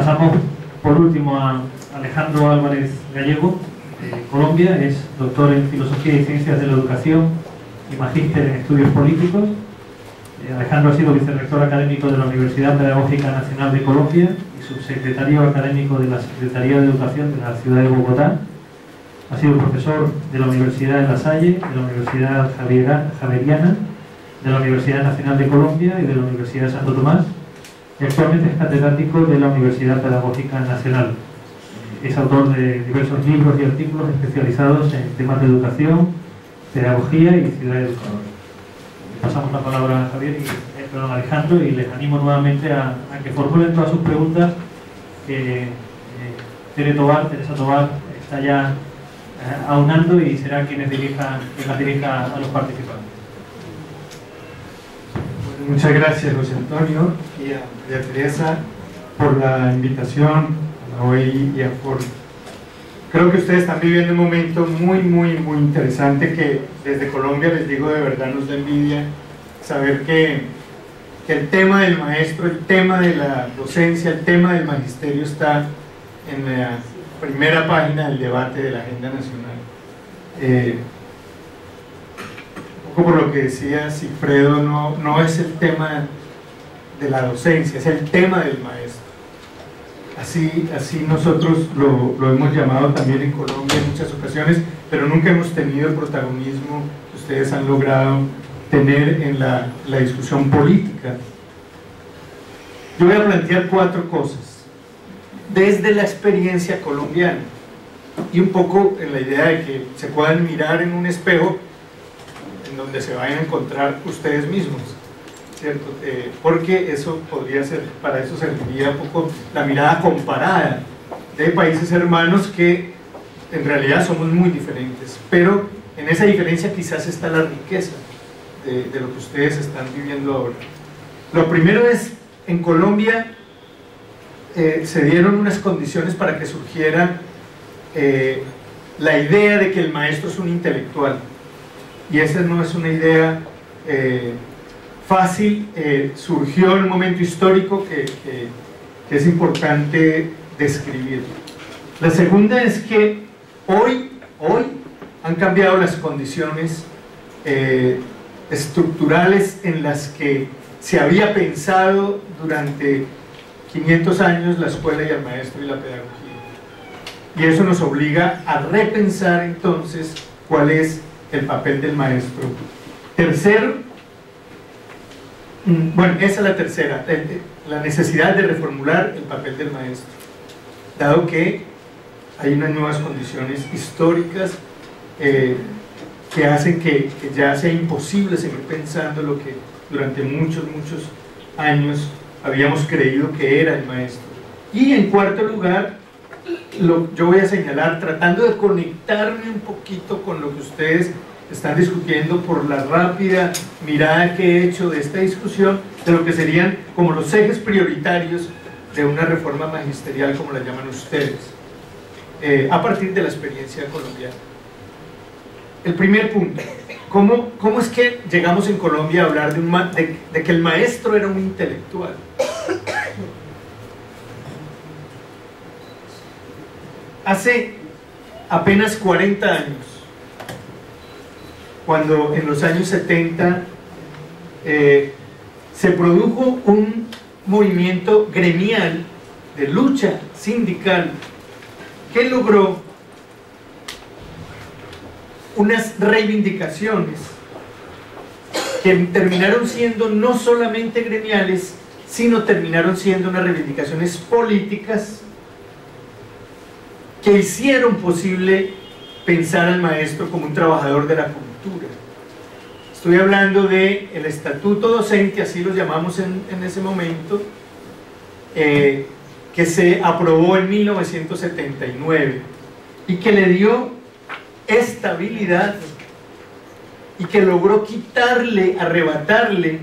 Pasamos por último a Alejandro Álvarez Gallego, de Colombia. Es doctor en Filosofía y Ciencias de la Educación y magíster en Estudios Políticos. Alejandro ha sido vicerrector académico de la Universidad Pedagógica Nacional de Colombia y subsecretario académico de la Secretaría de Educación de la ciudad de Bogotá. Ha sido profesor de la Universidad de La Salle, de la Universidad Javeriana, de la Universidad Nacional de Colombia y de la Universidad de Santo Tomás. Y actualmente es catedrático de la Universidad Pedagógica Nacional. Es autor de diversos libros y artículos especializados en temas de educación, pedagogía y ciudad educadora. Pasamos la palabra a Javier y a Alejandro, y les animo nuevamente a que formulen todas sus preguntas, que Teresa Tobar está ya aunando y será quien las dirija a los participantes. Muchas gracias, José Antonio, y a María Teresa por la invitación hoy y creo que ustedes están viviendo un momento muy interesante, que desde Colombia les digo, de verdad nos da envidia saber que el tema del maestro, el tema de la docencia, el tema del magisterio está en la primera página del debate de la agenda nacional. Un poco por lo que decía Sigfredo, no es el tema de la docencia, es el tema del maestro. Así nosotros lo hemos llamado también en Colombia en muchas ocasiones, pero nunca hemos tenido el protagonismo que ustedes han logrado tener en la discusión política. Yo voy a plantear 4 cosas desde la experiencia colombiana y un poco en la idea de que se puedan mirar en un espejo en donde se vayan a encontrar ustedes mismos, ¿cierto? Porque eso podría ser, para eso serviría un poco la mirada comparada de países hermanos que en realidad somos muy diferentes, pero en esa diferencia quizás está la riqueza de lo que ustedes están viviendo ahora. Lo primero es, en Colombia se dieron unas condiciones para que surgiera la idea de que el maestro es un intelectual, y esa no es una idea fácil, surgió en un momento histórico que es importante describir. La segunda es que hoy han cambiado las condiciones estructurales en las que se había pensado durante 500 años la escuela y el maestro y la pedagogía, y eso nos obliga a repensar entonces cuál es el papel del maestro. Tercero, bueno, esa es la tercera, la necesidad de reformular el papel del maestro, dado que hay unas nuevas condiciones históricas que hacen que ya sea imposible seguir pensando lo que durante muchos años habíamos creído que era el maestro. Y en cuarto lugar, yo voy a señalar, tratando de conectarme un poquito con lo que ustedes están discutiendo por la rápida mirada que he hecho de esta discusión, de lo que serían como los ejes prioritarios de una reforma magisterial, como la llaman ustedes, a partir de la experiencia colombiana. El primer punto, ¿cómo es que llegamos en Colombia a hablar de que el maestro era un intelectual? Hace apenas 40 años, cuando en los años 70 se produjo un movimiento gremial de lucha sindical que logró unas reivindicaciones que terminaron siendo no solamente gremiales, sino terminaron siendo unas reivindicaciones políticas que hicieron posible pensar al maestro como un trabajador de la cultura. Estoy hablando del estatuto docente, así lo llamamos en ese momento, que se aprobó en 1979 y que le dio estabilidad y que logró quitarle, arrebatarle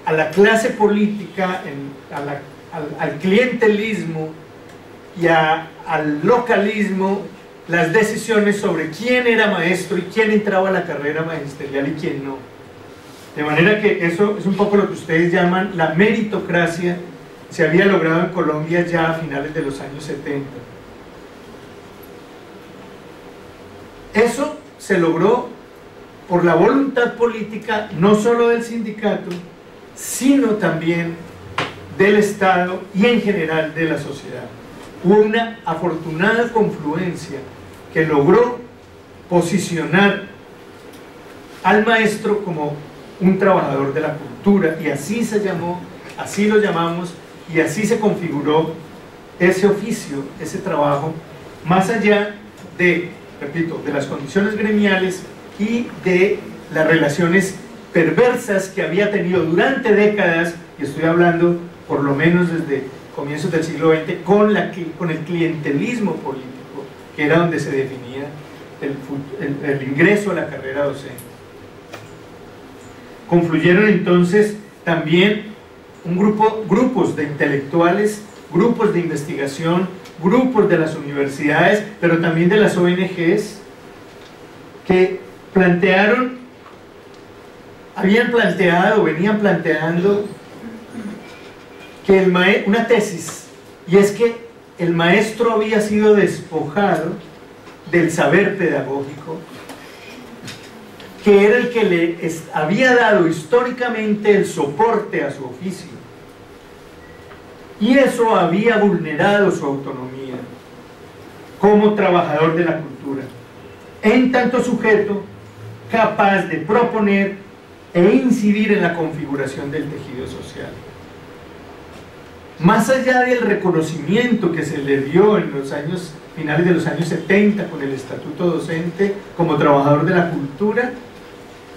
a la clase política, al clientelismo y al localismo las decisiones sobre quién era maestro y quién entraba a la carrera magisterial y quién no. De manera que eso es un poco lo que ustedes llaman la meritocracia se había logrado en Colombia ya a finales de los años 70. Eso se logró por la voluntad política no solo del sindicato, sino también del Estado y en general de la sociedad. Hubo una afortunada confluencia que logró posicionar al maestro como un trabajador de la cultura, y así se llamó, así lo llamamos, y así se configuró ese oficio, ese trabajo, más allá de, repito, de las condiciones gremiales y de las relaciones perversas que había tenido durante décadas, y estoy hablando por lo menos desde comienzos del siglo XX, con el clientelismo político, que era donde se definía el ingreso a la carrera docente. Confluyeron entonces también grupos de intelectuales, grupos de investigación, grupos de las universidades, pero también de las ONGs, que venían planteando que una tesis, y es que el maestro había sido despojado del saber pedagógico, que era el que le había dado históricamente el soporte a su oficio, y eso había vulnerado su autonomía como trabajador de la cultura, en tanto sujeto capaz de proponer e incidir en la configuración del tejido social. Más allá del reconocimiento que se le dio en los finales de los años 70 con el estatuto docente como trabajador de la cultura,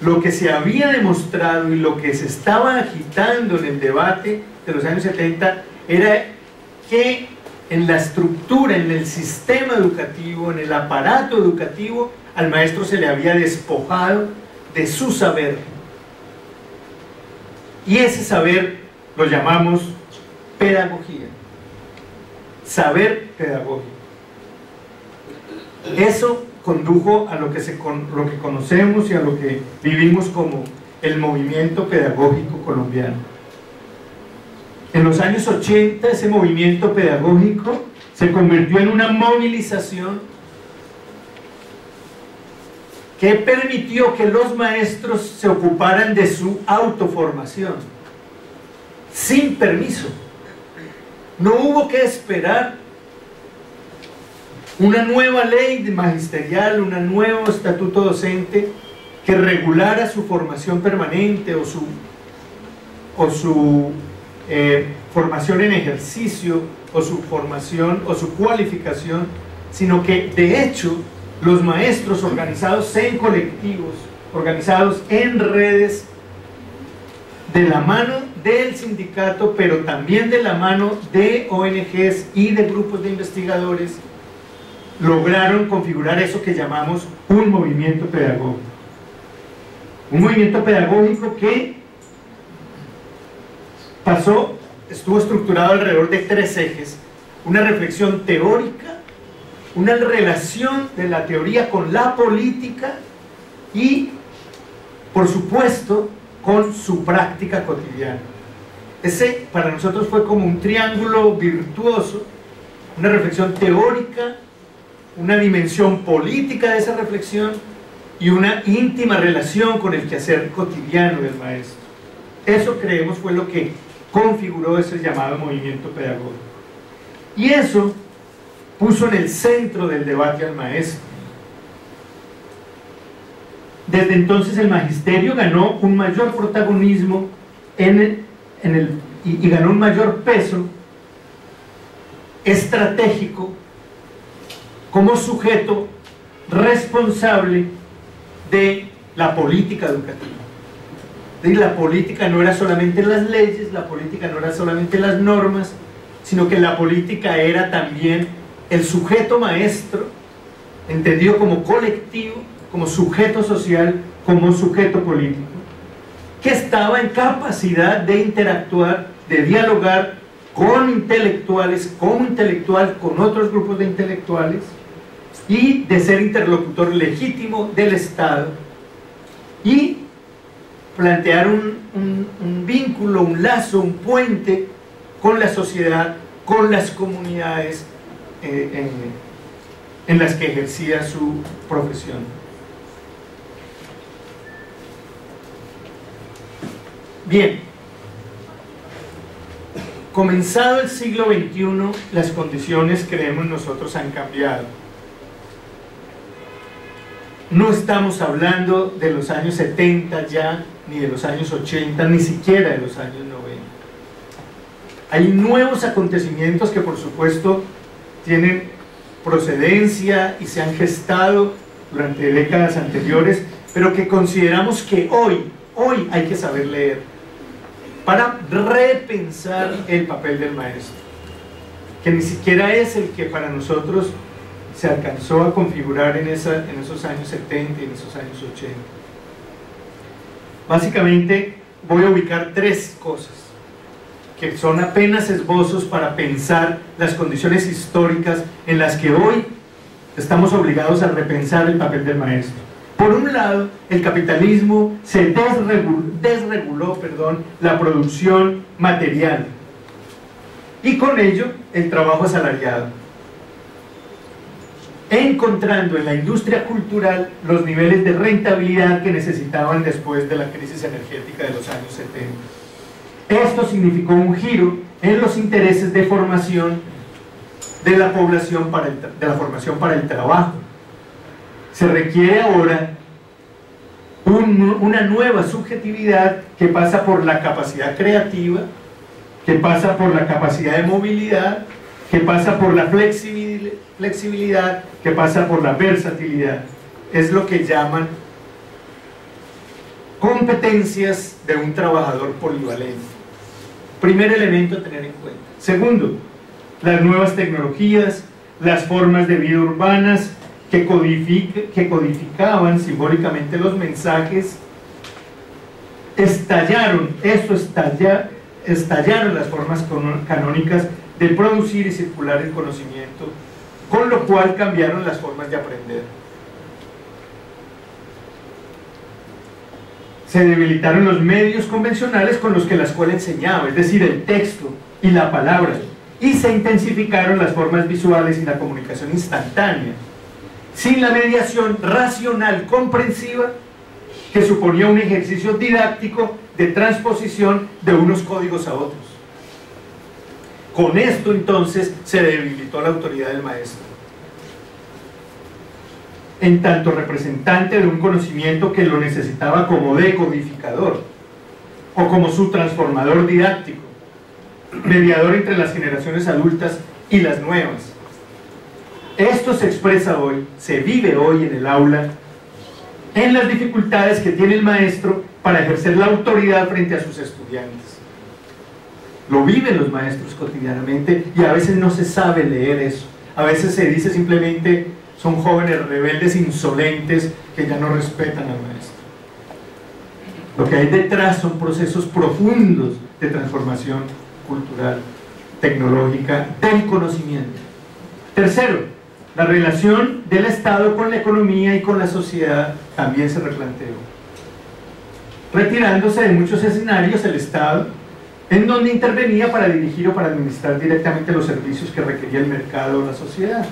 lo que se había demostrado y lo que se estaba agitando en el debate de los años 70 era que en la estructura, en el sistema educativo, en el aparato educativo, al maestro se le había despojado de su saber, y ese saber lo llamamos pedagogía, saber pedagógico. Eso condujo a lo que conocemos y a lo que vivimos como el movimiento pedagógico colombiano. En los años 80 ese movimiento pedagógico se convirtió en una movilización que permitió que los maestros se ocuparan de su autoformación sin permiso. No hubo que esperar una nueva ley magisterial, un nuevo estatuto docente que regulara su formación permanente o su formación en ejercicio o su formación o su cualificación, sino que de hecho los maestros organizados en colectivos, organizados en redes, de la mano del sindicato, pero también de la mano de ONGs y de grupos de investigadores, lograron configurar eso que llamamos un movimiento pedagógico. Un movimiento pedagógico que estuvo estructurado alrededor de 3 ejes: una reflexión teórica, una relación de la teoría con la política y, por supuesto, con su práctica cotidiana. Ese para nosotros fue como un triángulo virtuoso: una reflexión teórica, una dimensión política de esa reflexión y una íntima relación con el quehacer cotidiano del maestro. Eso creemos fue lo que configuró ese llamado movimiento pedagógico, y eso puso en el centro del debate al maestro. Desde entonces el magisterio ganó un mayor protagonismo y ganó un mayor peso estratégico como sujeto responsable de la política educativa. Y la política no era solamente las leyes, la política no era solamente las normas, sino que la política era también el sujeto maestro, entendido como colectivo, como sujeto social, como sujeto político, que estaba en capacidad de interactuar, de dialogar con intelectuales, como intelectual con otros grupos de intelectuales, y de ser interlocutor legítimo del Estado, y plantear un vínculo, un lazo, un puente con la sociedad, con las comunidades en las que ejercía su profesión. Bien, comenzado el siglo XXI, las condiciones, creemos nosotros, han cambiado. No estamos hablando de los años 70 ya, ni de los años 80, ni siquiera de los años 90. Hay nuevos acontecimientos que, por supuesto, tienen procedencia y se han gestado durante décadas anteriores, pero que consideramos que hoy hay que saber leer para repensar el papel del maestro, que ni siquiera es el que para nosotros se alcanzó a configurar en esos años 70 y en esos años 80. Básicamente voy a ubicar tres cosas que son apenas esbozos para pensar las condiciones históricas en las que hoy estamos obligados a repensar el papel del maestro. Por un lado, el capitalismo se desreguló la producción material y con ello el trabajo asalariado, encontrando en la industria cultural los niveles de rentabilidad que necesitaban después de la crisis energética de los años 70. Esto significó un giro en los intereses de formación de la población de la formación para el trabajo. Se requiere ahora una nueva subjetividad que pasa por la capacidad creativa, que pasa por la capacidad de movilidad, que pasa por la flexibilidad, que pasa por la versatilidad. Es lo que llaman competencias de un trabajador polivalente. Primer elemento a tener en cuenta. Segundo, las nuevas tecnologías, las formas de vida urbanas que codificaban simbólicamente los mensajes, estallaron las formas canónicas de producir y circular el conocimiento, con lo cual cambiaron las formas de aprender. Se debilitaron los medios convencionales con los que la escuela enseñaba, es decir, el texto y la palabra, y se intensificaron las formas visuales y la comunicación instantánea, sin la mediación racional comprensiva que suponía un ejercicio didáctico de transposición de unos códigos a otros. Con esto entonces se debilitó la autoridad del maestro, en tanto representante de un conocimiento que lo necesitaba como decodificador o como su transformador didáctico, mediador entre las generaciones adultas y las nuevas. Esto se expresa hoy, se vive hoy en el aula, en las dificultades que tiene el maestro para ejercer la autoridad frente a sus estudiantes. Lo viven los maestros cotidianamente y a veces no se sabe leer eso. A veces se dice simplemente: son jóvenes rebeldes insolentes que ya no respetan al maestro. Lo que hay detrás son procesos profundos de transformación cultural, tecnológica, del conocimiento. Tercero, la relación del Estado con la economía y con la sociedad también se replanteó, retirándose de muchos escenarios el Estado, en donde intervenía para dirigir o para administrar directamente los servicios que requería el mercado o la sociedad.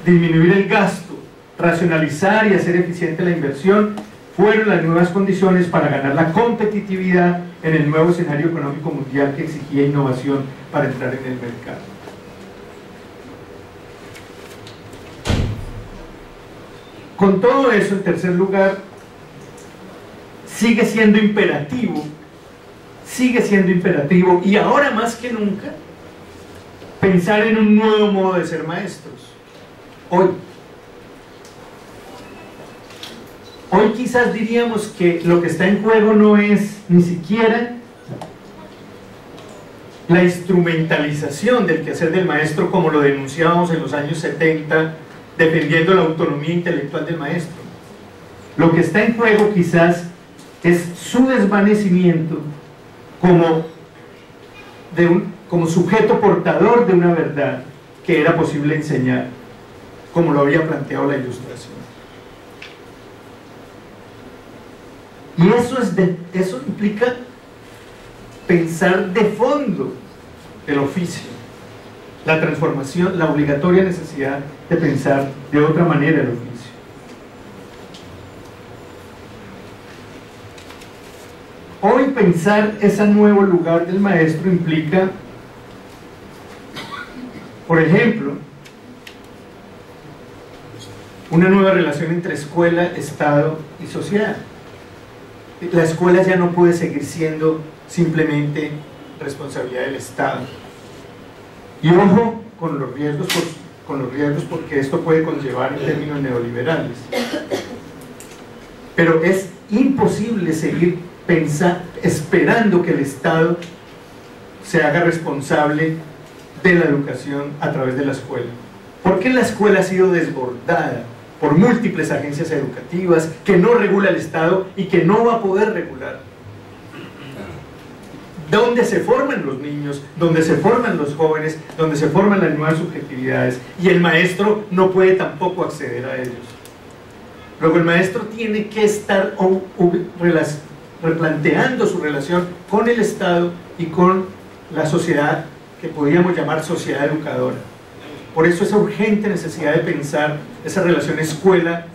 Disminuir el gasto, racionalizar y hacer eficiente la inversión fueron las nuevas condiciones para ganar la competitividad en el nuevo escenario económico mundial que exigía innovación para entrar en el mercado. Con todo eso, en tercer lugar, sigue siendo imperativo y ahora más que nunca pensar en un nuevo modo de ser maestros. Hoy quizás diríamos que lo que está en juego no es ni siquiera la instrumentalización del quehacer del maestro como lo denunciábamos en los años 70, defendiendo la autonomía intelectual del maestro. Lo que está en juego quizás es su desvanecimiento como sujeto portador de una verdad que era posible enseñar, como lo había planteado la Ilustración. Y eso implica pensar de fondo el oficio, la transformación, la obligatoria necesidad de pensar de otra manera el oficio. Hoy pensar ese nuevo lugar del maestro implica, por ejemplo, una nueva relación entre escuela, Estado y sociedad. La escuela ya no puede seguir siendo simplemente responsabilidad del Estado. Y ojo con los riesgos, porque esto puede conllevar en términos neoliberales. Pero es imposible seguir esperando que el Estado se haga responsable de la educación a través de la escuela. Porque la escuela ha sido desbordada por múltiples agencias educativas que no regula el Estado y que no va a poder regular. Donde se forman los niños, donde se forman los jóvenes, donde se forman las nuevas subjetividades, y el maestro no puede tampoco acceder a ellos. Luego el maestro tiene que estar replanteando su relación con el Estado y con la sociedad, que podríamos llamar sociedad educadora. Por eso esa urgente necesidad de pensar esa relación escuela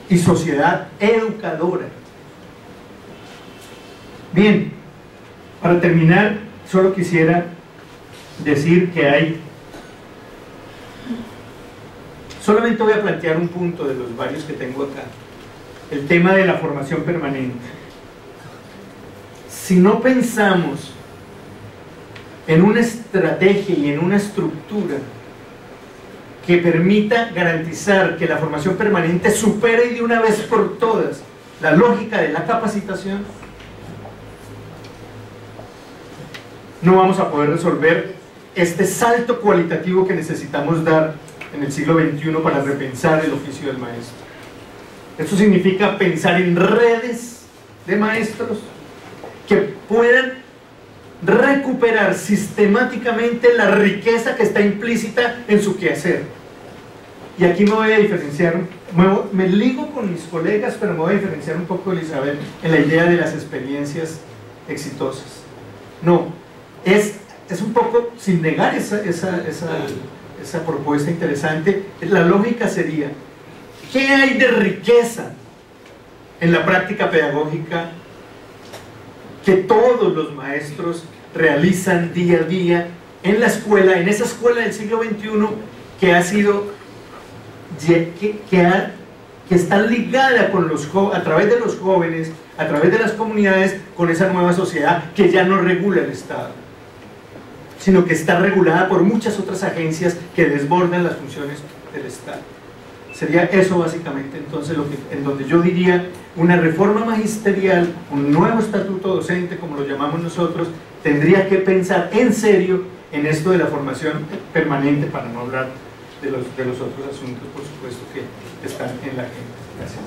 y sociedad educadora. Bien, para terminar, solo quisiera decir que solamente voy a plantear un punto de los varios que tengo acá, el tema de la formación permanente. Si no pensamos en una estrategia y en una estructura que permita garantizar que la formación permanente supere de una vez por todas la lógica de la capacitación, no vamos a poder resolver este salto cualitativo que necesitamos dar en el siglo XXI para repensar el oficio del maestro. Esto significa pensar en redes de maestros que puedan recuperar sistemáticamente la riqueza que está implícita en su quehacer. Y aquí me voy a diferenciar, me ligo con mis colegas, pero me voy a diferenciar un poco de Elizabeth en la idea de las experiencias exitosas. No, es un poco, sin negar esa propuesta interesante, la lógica sería: ¿qué hay de riqueza en la práctica pedagógica que todos los maestros realizan día a día en la escuela, en esa escuela del siglo XXI que ha sido, que está ligada con a través de los jóvenes, a través de las comunidades, con esa nueva sociedad que ya no regula el Estado, sino que está regulada por muchas otras agencias que desbordan las funciones del Estado? Sería eso básicamente entonces en donde yo diría una reforma magisterial, un nuevo estatuto docente, como lo llamamos nosotros, tendría que pensar en serio en esto de la formación permanente, para no hablar de los otros asuntos, por supuesto, que están en la agenda. Gracias.